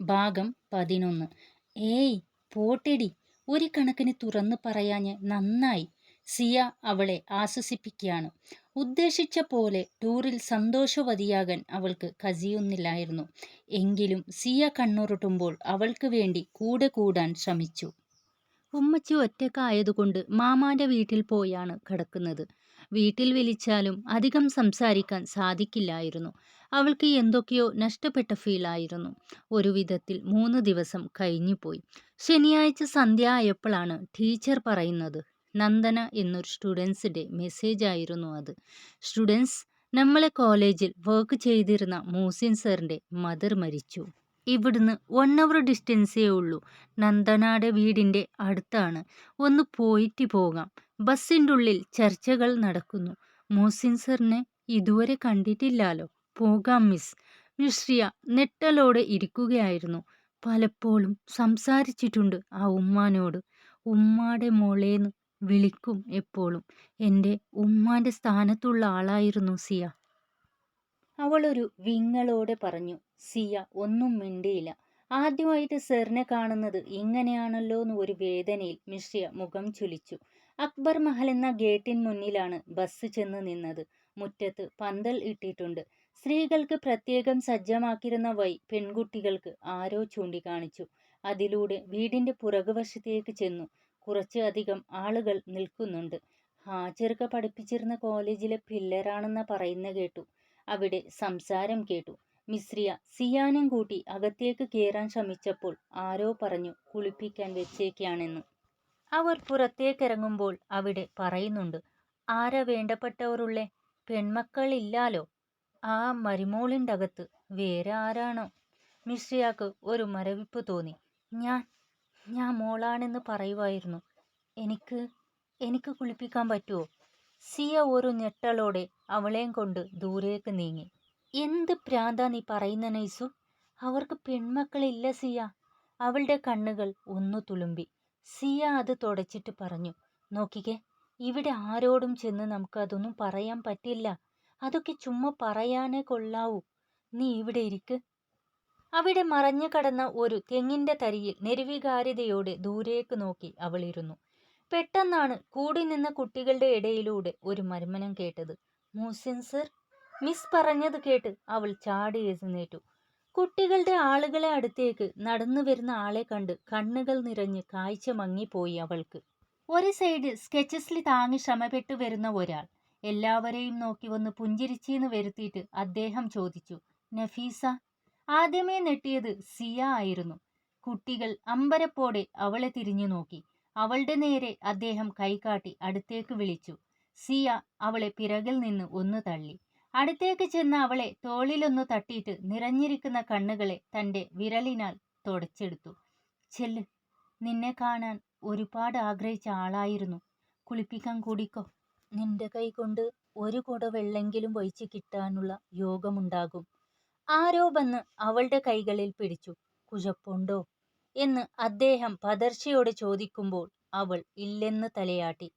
ഭാഗം 11. ഏയ് പോട്ടെടി, ഒരു കണക്കിന് തുറന്നു പറയാഞ്ഞ് നന്നായി. സിയ അവളെ ആശ്വസിപ്പിക്കുകയാണ്. ഉദ്ദേശിച്ച പോലെ ടൂറിൽ സന്തോഷവതിയാകാൻ അവൾക്ക് കഴിയുന്നില്ലായിരുന്നു. എങ്കിലും സിയ കണ്ണുരുട്ടുമ്പോൾ അവൾക്ക് വേണ്ടി കൂടെ കൂടാൻ ശ്രമിച്ചു. ഉമ്മച്ചി ഒറ്റക്കായതുകൊണ്ട് മാമാന്റെ വീട്ടിൽ പോയാണ് കിടക്കുന്നത്. വീട്ടിൽ വിളിച്ചാലും അധികം സംസാരിക്കാൻ സാധിക്കില്ലായിരുന്നു. അവൾക്ക് എന്തൊക്കെയോ നഷ്ടപ്പെട്ട ഫീലായിരുന്നു. ഒരു വിധത്തിൽ 3 ദിവസം കഴിഞ്ഞുപോയി. ശനിയാഴ്ച സന്ധ്യ ആയപ്പോഴാണ് ടീച്ചർ പറയുന്നത്. നന്ദന എന്നൊരു സ്റ്റുഡൻസിൻ്റെ മെസ്സേജ് ആയിരുന്നു അത്. സ്റ്റുഡൻസ്, നമ്മളെ കോളേജിൽ വർക്ക് ചെയ്തിരുന്ന മൂസിൻ സാറിൻ്റെ മദർ മരിച്ചു. ഇവിടുന്ന് 1 അവർ ഡിസ്റ്റൻസേ ഉള്ളൂ. നന്ദനയുടെ വീടിൻ്റെ അടുത്താണ്. ഒന്ന് പോയിട്ട് പോകാം. ബസ്സിൻ്റെ ഉള്ളിൽ ചർച്ചകൾ നടക്കുന്നു. മൂസിൻ സാറിനെ ഇതുവരെ കണ്ടിട്ടില്ലാലോ. പോകാം മിസ്. മിശ്രിയ നെട്ടലോടെ ഇരിക്കുകയായിരുന്നു. പലപ്പോഴും സംസാരിച്ചിട്ടുണ്ട് ആ ഉമ്മാനോട്. ഉമ്മാടെ മോളേന്ന് വിളിക്കും എപ്പോഴും. എൻ്റെ ഉമ്മാൻ്റെ സ്ഥാനത്തുള്ള ആളായിരുന്നു സിയ. അവളൊരു വിങ്ങലോടെ പറഞ്ഞു. സിയ ഒന്നും മിണ്ടിയില്ല. ആദ്യമായിട്ട് സാറിനെ കാണുന്നത് ഇങ്ങനെയാണല്ലോ എന്ന് ഒരു വേദനയിൽ മിശ്രിയ മുഖം ചുളിച്ചു. അക്ബർ മഹൽ എന്ന ഗേറ്റിന് മുന്നിലാണ് ബസ് ചെന്ന് നിന്നത്. മുറ്റത്ത് പന്തൽ ഇട്ടിട്ടുണ്ട്. സ്ത്രീകൾക്ക് പ്രത്യേകം സജ്ജമാക്കിയിരുന്ന വഴി പെൺകുട്ടികൾക്ക് ആരോ ചൂണ്ടിക്കാണിച്ചു. അതിലൂടെ വീടിന്റെ പുറകുവശത്തേക്ക് ചെന്നു. കുറച്ച് അധികം ആളുകൾ നിൽക്കുന്നുണ്ട്. ഹാജർക്ക പഠിപ്പിച്ചിരുന്ന കോളേജിലെ പില്ലറാണെന്ന പറയുന്ന കേട്ടു. അവിടെ സംസാരം കേട്ടു. മിശ്രിയ സിയാനും കൂട്ടി അകത്തേക്ക് കയറാൻ ശ്രമിച്ചപ്പോൾ ആരോ പറഞ്ഞു കുളിപ്പിക്കാൻ വെച്ചേക്കാണെന്ന്. അവർ പുറത്തേക്കിറങ്ങുമ്പോൾ അവിടെ പറയുന്നുണ്ട്. ആരാ വേണ്ടപ്പെട്ടവരുള്ളേ? പെൺമക്കളില്ലാലോ. ആ മരുമോളിൻ്റെ അകത്ത്. വേറെ ആരാണോ? മിശ്രിയാക്ക് ഒരു മരവിപ്പ് തോന്നി. ഞാൻ മോളാണെന്ന് പറയുമായിരുന്നു. എനിക്ക് കുളിപ്പിക്കാൻ പറ്റുമോ? സിയ ഒരു ഞെട്ടലോടെ അവളെയും കൊണ്ട് ദൂരേക്ക് നീങ്ങി. എന്ത് പ്രാന്താ നീ പറയുന്ന നൈസു? അവർക്ക് പെൺമക്കളില്ല സിയ. അവളുടെ കണ്ണുകൾ ഒന്നു തുളുമ്പി. സിയ അത് തുടച്ചിട്ട് പറഞ്ഞു. നോക്കിക്കേ, ഇവിടെ ആരോടും ചെന്ന് നമുക്കതൊന്നും പറയാൻ പറ്റില്ല. അതൊക്കെ ചുമ്മാ പറയാനേ കൊള്ളാവൂ. നീ ഇവിടെ ഇരിക്ക്. അവിടെ മറഞ്ഞു കടന്ന ഒരു തെങ്ങിന്റെ തരിയിൽ നിർവികാര്യതയോടെ ദൂരേക്ക് നോക്കി അവളിരുന്നു. പെട്ടെന്നാണ് കൂടി നിന്ന കുട്ടികളുടെ ഇടയിലൂടെ ഒരു മർമ്മനം കേട്ടത്. മൂസിൻ സർ. മിസ് പറഞ്ഞത് കേട്ട് അവൾ ചാടി എഴുന്നേറ്റു. കുട്ടികളുടെ ആളുകളെ അടുത്തേക്ക് നടന്നു വരുന്ന ആളെ കണ്ട് കണ്ണുകൾ നിറഞ്ഞ് കാഴ്ച മങ്ങിപ്പോയി അവൾക്ക്. ഒരു സൈഡ് സ്കെച്ചസിൽ താങ്ങി ശ്രമപ്പെട്ടു വരുന്ന ഒരാൾ. എല്ലാവരെയും നോക്കി ഒന്ന് പുഞ്ചിരിച്ചെന്ന് വരുത്തിയിട്ട് അദ്ദേഹം ചോദിച്ചു, നഫീസ? ആദ്യമേ നെട്ടിയത് സിയ ആയിരുന്നു. കുട്ടികൾ അമ്പരപ്പോടെ അവളെ തിരിഞ്ഞു നോക്കി. അവളുടെ നേരെ അദ്ദേഹം കൈകാട്ടി അടുത്തേക്ക് വിളിച്ചു. സിയ അവളെ പിറകിൽ നിന്ന് ഒന്ന് തള്ളി. അടുത്തേക്ക് ചെന്ന് അവളെ തോളിലൊന്നു തട്ടിയിട്ട് നിറഞ്ഞിരിക്കുന്ന കണ്ണുകളെ തൻ്റെ വിരലിനാൽ തുടച്ചെടുത്തു. ചെല്ല്, നിന്നെ കാണാൻ ഒരുപാട് ആഗ്രഹിച്ച ആളായിരുന്നു. കുളിപ്പിക്കാൻ കൂടിക്കോ. നിന്റെ കൈ കൊണ്ട് ഒരു കുട വെള്ളെങ്കിലും ഒഴിച്ച് കിട്ടാനുള്ള യോഗമുണ്ടാകും. ആരോ വന്ന് അവളുടെ കൈകളിൽ പിടിച്ചു. കുഴപ്പമുണ്ടോ എന്ന് അദ്ദേഹം പതർച്ചയോടെ ചോദിക്കുമ്പോൾ അവൾ ഇല്ലെന്ന് തലയാട്ടി.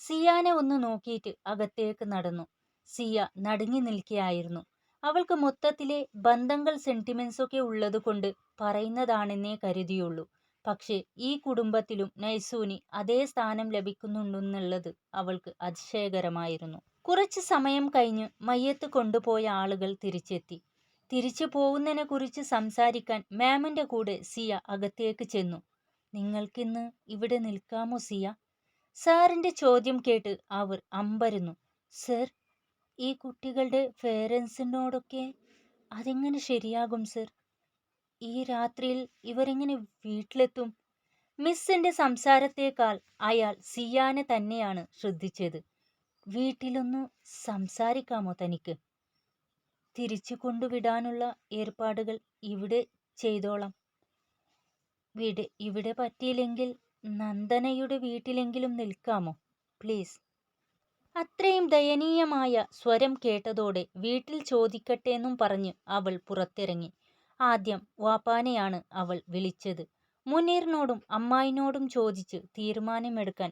സിയാനെ ഒന്ന് നോക്കിയിട്ട് അകത്തേക്ക് നടന്നു. സിയ നടുങ്ങി നിൽക്കുകയായിരുന്നു. അവൾക്ക് മൊത്തത്തിലെ ബന്ധങ്ങൾ സെന്റിമെന്റ്സൊക്കെ ഉള്ളതുകൊണ്ട് പറയുന്നതാണെന്നേ കരുതിയുള്ളൂ. പക്ഷേ ഈ കുടുംബത്തിലും നൈസൂനി അതേ സ്ഥാനം ലഭിക്കുന്നുണ്ടെന്നുള്ളത് അവൾക്ക് അതിശയകരമായിരുന്നു. കുറച്ച് സമയം കഴിഞ്ഞ് മയ്യത്ത് കൊണ്ടുപോയ ആളുകൾ തിരിച്ചെത്തി. തിരിച്ചു പോകുന്നതിനെ കുറിച്ച് സംസാരിക്കാൻ മാമിൻ്റെ കൂടെ സിയ അകത്തേക്ക് ചെന്നു. നിങ്ങൾക്കിന്ന് ഇവിടെ നിൽക്കാമോ സിയ? സാറിൻ്റെ ചോദ്യം കേട്ട് അവർ അമ്പരന്നു. സർ, ഈ കുട്ടികളുടെ പേരൻസിനോടൊക്കെ അതെങ്ങനെ ശരിയാകും സർ? ഈ രാത്രിയിൽ ഇവരെങ്ങനെ വീട്ടിലെത്തും? മിസ്സിൻ്റെ സംസാരത്തേക്കാൾ അയാൾ സിയാനെ തന്നെയാണ് ശ്രദ്ധിച്ചത്. വീട്ടിലൊന്ന് സംസാരിക്കാമോ തനിക്ക്? തിരിച്ചു കൊണ്ടുവിടാനുള്ള ഏർപ്പാടുകൾ ഇവിടെ ചെയ്തോളാം. ഇവിടെ പറ്റിയില്ലെങ്കിൽ നന്ദനയുടെ വീട്ടിലെങ്കിലും നിൽക്കാമോ പ്ലീസ്? അത്രയും ദയനീയമായ സ്വരം കേട്ടതോടെ വീട്ടിൽ ചോദിക്കട്ടെന്നും പറഞ്ഞ് അവൾ പുറത്തിറങ്ങി. ആദ്യം വാപ്പാനെയാണ് അവൾ വിളിച്ചത്. മുനീറിനോടും അമ്മായിനോടും ചോദിച്ച് തീരുമാനമെടുക്കാൻ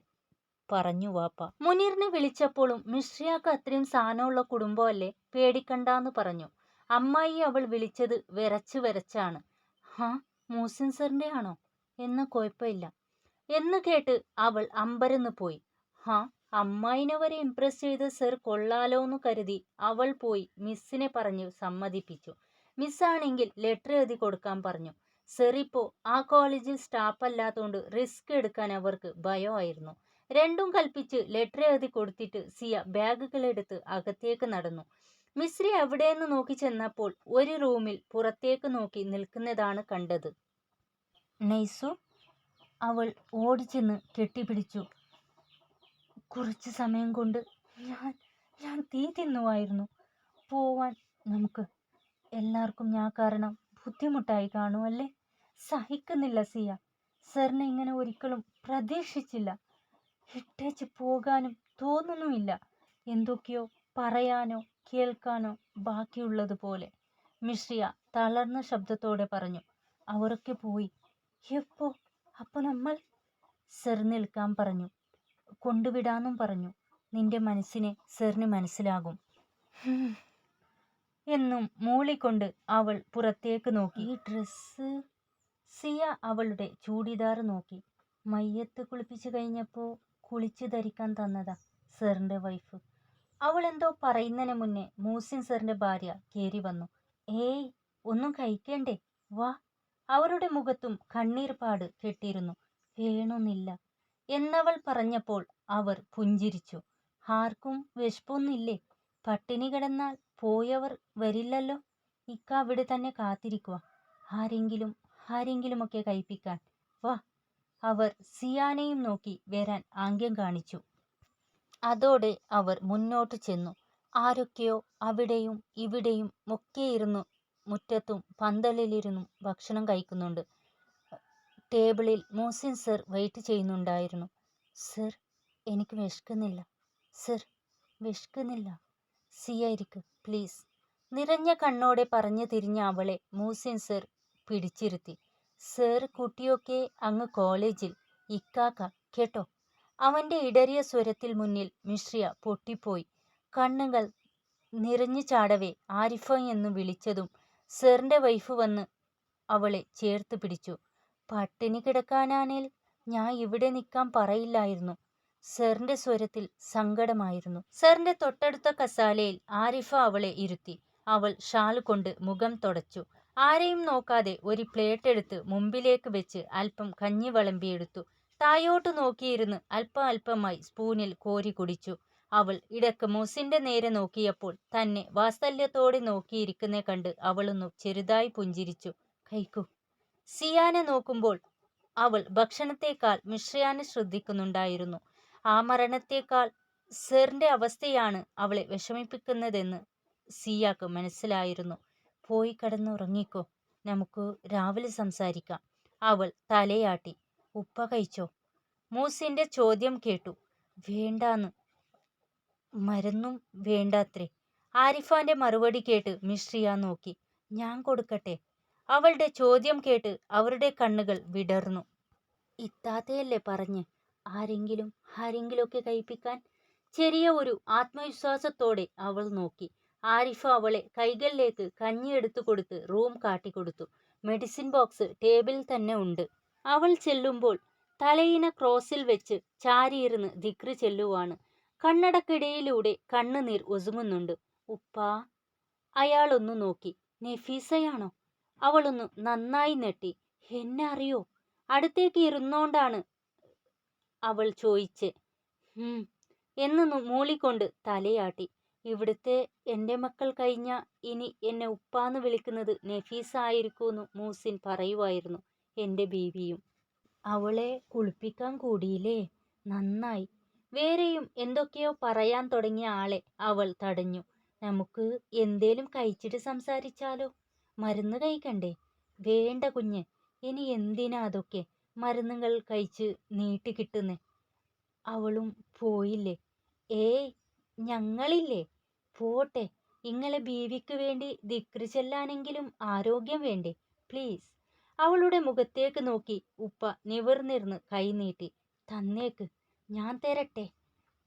പറഞ്ഞു വാപ്പ. മുനീറിനെ വിളിച്ചപ്പോഴും മിശ്രിയാക്ക് അത്രയും സാധനമുള്ള കുടുംബമല്ലേ, പേടിക്കണ്ടാന്ന് പറഞ്ഞു. അമ്മായി അവൾ വിളിച്ചത് വിറച്ച് വിറച്ചാണ്. മൂസിൻ സാറിൻ്റെ ആണോ? എന്ന് കുഴപ്പമില്ല എന്ന് കേട്ട് അവൾ അമ്പരന്ന് പോയി. ഹാ, അമ്മായിനെ വരെ ഇംപ്രസ് ചെയ്ത് സർ കൊള്ളാലോന്ന് കരുതി അവൾ പോയി മിസ്സിനെ പറഞ്ഞ് സമ്മതിപ്പിച്ചു. മിസ്സാണെങ്കിൽ ലെറ്റർ എഴുതി കൊടുക്കാൻ പറഞ്ഞു. സർ ഇപ്പോൾ ആ കോളേജിൽ സ്റ്റാഫ് അല്ലാത്തതുകൊണ്ട് റിസ്ക് എടുക്കാൻ അവർക്ക് ഭയമായിരുന്നു. രണ്ടും കൽപ്പിച്ച് ലെറ്റർ എഴുതി കൊടുത്തിട്ട് സിയ ബാഗുകളെടുത്ത് അകത്തേക്ക് നടന്നു. മിശ്രി എവിടെയെന്ന് നോക്കി ചെന്നപ്പോൾ ഒരു റൂമിൽ പുറത്തേക്ക് നോക്കി നിൽക്കുന്നതാണ് കണ്ടത്. നൈസു, അവൾ ഓടിച്ചെന്ന് കെട്ടിപ്പിടിച്ചു. കുറച്ച് സമയം കൊണ്ട് ഞാൻ തീ തിന്നുമായിരുന്നു. പോവാൻ നമുക്ക്. എല്ലാവർക്കും ഞാൻ കാരണം ബുദ്ധിമുട്ടായി കാണുമല്ലേ? സഹിക്കുന്നില്ല സിയ. സാറിനെ ഇങ്ങനെ ഒരിക്കലും പ്രതീക്ഷിച്ചില്ല. ഇട്ടേച്ച് പോകാനും തോന്നുന്നുമില്ല. എന്തൊക്കെയോ പറയാനോ കേൾക്കാനോ ബാക്കിയുള്ളതുപോലെ മിശ്രിയ തളർന്ന ശബ്ദത്തോടെ പറഞ്ഞു. അവരൊക്കെ പോയി. എപ്പോ? അപ്പൊ നമ്മൾ? സർ നിൽക്കാൻ പറഞ്ഞു. കൊണ്ടുവിടാന്നും പറഞ്ഞു. നിന്റെ മനസ്സിനെ സാറിന് മനസ്സിലാകും എന്നും മൂളിക്കൊണ്ട് അവൾ പുറത്തേക്ക് നോക്കി. ഈ ഡ്രസ്സ്? സിയ അവളുടെ ചൂടിദാർ നോക്കി. മയ്യത്ത് കുളിപ്പിച്ചു കഴിഞ്ഞപ്പോൾ കുളിച്ച് ധരിക്കാൻ തന്നതാ സാറിൻ്റെ വൈഫ്. അവൾ എന്തോ പറയുന്നതിന് മുന്നേ മൂസിൻ സാറിൻ്റെ ഭാര്യ കയറി വന്നു. ഏയ്, ഒന്നും കഴിക്കണ്ടേ, വാ. അവരുടെ മുഖത്തും കണ്ണീർപ്പാട് കെട്ടിയിരുന്നു. വേണമെന്നില്ല എന്നവൾ പറഞ്ഞപ്പോൾ അവർ പുഞ്ചിരിച്ചു. ആർക്കും വിശപ്പൊന്നില്ലേ? പട്ടിണി കിടന്നാൽ പോയവർ വരില്ലല്ലോ. ഇക്ക അവിടെ തന്നെ കാത്തിരിക്കുക. ആരെങ്കിലുമൊക്കെ കഴിപ്പിക്കാൻ വാ. അവർ സിയാനെയും നോക്കി വരാൻ ആംഗ്യം കാണിച്ചു. അതോടെ അവർ മുന്നോട്ട് ചെന്നു. ആരൊക്കെയോ അവിടെയും ഇവിടെയും ഒക്കെയിരുന്നു മുറ്റത്തും പന്തലിലിരുന്നും ഭക്ഷണം കഴിക്കുന്നുണ്ട്. ടേബിളിൽ മൂസിൻ സർ വെയിറ്റ് ചെയ്യുന്നുണ്ടായിരുന്നു. സർ, എനിക്ക് വിശക്കുന്നില്ല. സർ, വിശക്കുന്നില്ല. സിയ ഇരിക്ക് പ്ലീസ്. നിറഞ്ഞ കണ്ണോടെ പറഞ്ഞു തിരിഞ്ഞ അവളെ മൂസിൻ സർ പിടിച്ചിരുത്തി. സർ, കുട്ടിയൊക്കെ അങ്ങ് കോളേജിൽ. ഇക്കാക്ക കേട്ടോ. അവൻ്റെ ഇടറിയ സ്വരത്തിൽ മുന്നിൽ മിശ്രിയ പൊട്ടിപ്പോയി. കണ്ണുകൾ നിറഞ്ഞു ചാടവേ ആരിഫ എന്ന് വിളിച്ചതും സാറിൻ്റെ വൈഫ് വന്ന് അവളെ ചേർത്ത് പിടിച്ചു. പട്ടിണി കിടക്കാനാണേൽ ഞാൻ ഇവിടെ നിൽക്കാൻ പറയില്ലായിരുന്നു. സാറിൻ്റെ സ്വരത്തിൽ സങ്കടമായിരുന്നു. സാറിൻ്റെ തൊട്ടടുത്ത കസാലയിൽ ആരിഫ അവളെ ഇരുത്തി. അവൾ ഷാൾ കൊണ്ട് മുഖം തുടച്ചു. ആരെയും നോക്കാതെ ഒരു പ്ലേറ്റ് എടുത്ത് മുമ്പിലേക്ക് വെച്ച് അല്പം കഞ്ഞി വിളമ്പിയെടുത്തു. തായോട്ട് നോക്കിയിരുന്ന് അല്പമായി സ്പൂണിൽ കോരി കുടിച്ചു. അവൾ ഇടക്ക് മൂസിന്റെ നേരെ നോക്കിയപ്പോൾ തന്നെ വാത്സല്യത്തോടെ നോക്കിയിരിക്കുന്നെ കണ്ട് അവളൊന്നു ചെറുതായി പുഞ്ചിരിച്ചു. കഴിക്കൂ. സിയാനെ നോക്കുമ്പോൾ അവൾ ഭക്ഷണത്തേക്കാൾ മിശ്രയാനെ ശ്രദ്ധിക്കുന്നുണ്ടായിരുന്നു. ആ മരണത്തേക്കാൾ സാറിന്റെ അവസ്ഥയാണ് അവളെ വിഷമിപ്പിക്കുന്നതെന്ന് സിയാക്ക് മനസ്സിലായിരുന്നു. പോയി കിടന്നുറങ്ങിക്കോ, നമുക്ക് രാവിലെ സംസാരിക്കാം. അവൾ തലയാട്ടി. ഉപ്പ കഴിച്ചോ? മൂസിന്റെ ചോദ്യം കേട്ടു. വേണ്ടാന്ന്. മരുന്നും വേണ്ടാത്രേ. ആരിഫാന്റെ മറുപടി കേട്ട് മിശ്രിയ നോക്കി. ഞാൻ കൊടുക്കട്ടെ? അവളുടെ ചോദ്യം കേട്ട് അവരുടെ കണ്ണുകൾ വിടർന്നു. ഇത്താത്തയല്ലേ പറഞ്ഞ് ആരെങ്കിലുമൊക്കെ കഴിപ്പിക്കാൻ? ചെറിയ ഒരു ആത്മവിശ്വാസത്തോടെ അവൾ നോക്കി. ആരിഫ അവളെ കൈകളിലേക്ക് കഞ്ഞി എടുത്തു കൊടുത്ത് റൂം കാട്ടിക്കൊടുത്തു. മെഡിസിൻ ബോക്സ് ടേബിളിൽ തന്നെ ഉണ്ട്. അവൾ ചെല്ലുമ്പോൾ തലയിണ ക്രോസിൽ വെച്ച് ചാരിയിരുന്ന് ദിക്റ് ചെല്ലുവാണ്. കണ്ണടക്കിടയിലൂടെ കണ്ണുനീർ ഒതുങ്ങുന്നുണ്ട്. ഉപ്പാ. അയാളൊന്നു നോക്കി. നഫീസയാണോ? അവളൊന്ന് നന്നായി നെട്ടി. എന്നെ അറിയോ? അടുത്തേക്ക് ഇരുന്നോണ്ടാണ് അവൾ ചോദിച്ചേ. എന്ന് മൂളിക്കൊണ്ട് തലയാട്ടി. ഇവിടുത്തെ എൻ്റെ മക്കൾ കഴിഞ്ഞ ഇനി എന്നെ ഉപ്പാന്ന് വിളിക്കുന്നത് നഫീസ ആയിരിക്കുമെന്ന് മൂസിൻ പറയുമായിരുന്നു. എൻ്റെ ബീവിയും. അവളെ കുളിപ്പിക്കാൻ കൂടിയില്ലേ? നന്നായി. വേറെയും എന്തൊക്കെയോ പറയാൻ തുടങ്ങിയ ആളെ അവൾ തടഞ്ഞു. നമുക്ക് എന്തേലും കഴിച്ചിട്ട് സംസാരിച്ചാലോ? മരുന്ന് കഴിക്കണ്ടേ? വേണ്ട കുഞ്ഞ്, ഇനി എന്തിനാ അതൊക്കെ? മരുന്നുകൾ കഴിച്ച് നീട്ടി കിട്ടുന്നേ. അവളും പോയില്ലേ? ഏയ്, ഞങ്ങളില്ലേ? പോട്ടെ. ഇങ്ങളെ ബീവിക്ക് വേണ്ടി ദിക്റ് ചെല്ലാനെങ്കിലും ആരോഗ്യം വേണ്ടേ? പ്ലീസ്. അവളുടെ മുഖത്തേക്ക് നോക്കി ഉപ്പ നിവർന്നിരുന്ന് കൈനീട്ടി. തന്നേക്ക്, ഞാൻ തരട്ടെ.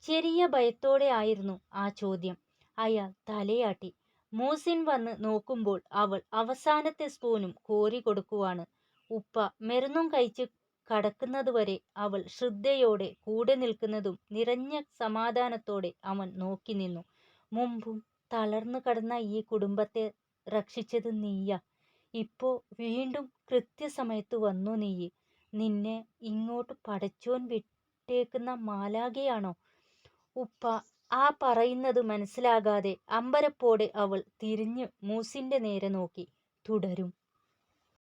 ചെറിയ ഭയത്തോടെ ആയിരുന്നു ആ ചോദ്യം. അയാൾ തലയാട്ടി. മൂസിൻ വന്ന് നോക്കുമ്പോൾ അവൾ അവസാനത്തെ സ്പൂണും കോരി കൊടുക്കുവാണ്. ഉപ്പ മരുന്നും കഴിച്ച് കടക്കുന്നതുവരെ അവൾ ശ്രദ്ധയോടെ കൂടെ നിൽക്കുന്നതും നിറഞ്ഞ സമാധാനത്തോടെ അവൻ നോക്കി നിന്നു. മുമ്പും തളർന്നു കിടന്ന ഈ കുടുംബത്തെ രക്ഷിച്ചത് നീയാ. ഇപ്പോ വീണ്ടും കൃത്യസമയത്ത് വന്നു നീ. നിന്നെ ഇങ്ങോട്ട് പടച്ചോൻ വിട്ടേക്കുന്ന മാലാഖയാണോ? ഉപ്പ ആ പറയുന്നത് മനസ്സിലാകാതെ അമ്പരപ്പോടെ അവൾ തിരിഞ്ഞ് മൂസിന്റെ നേരെ നോക്കി. തുടരും.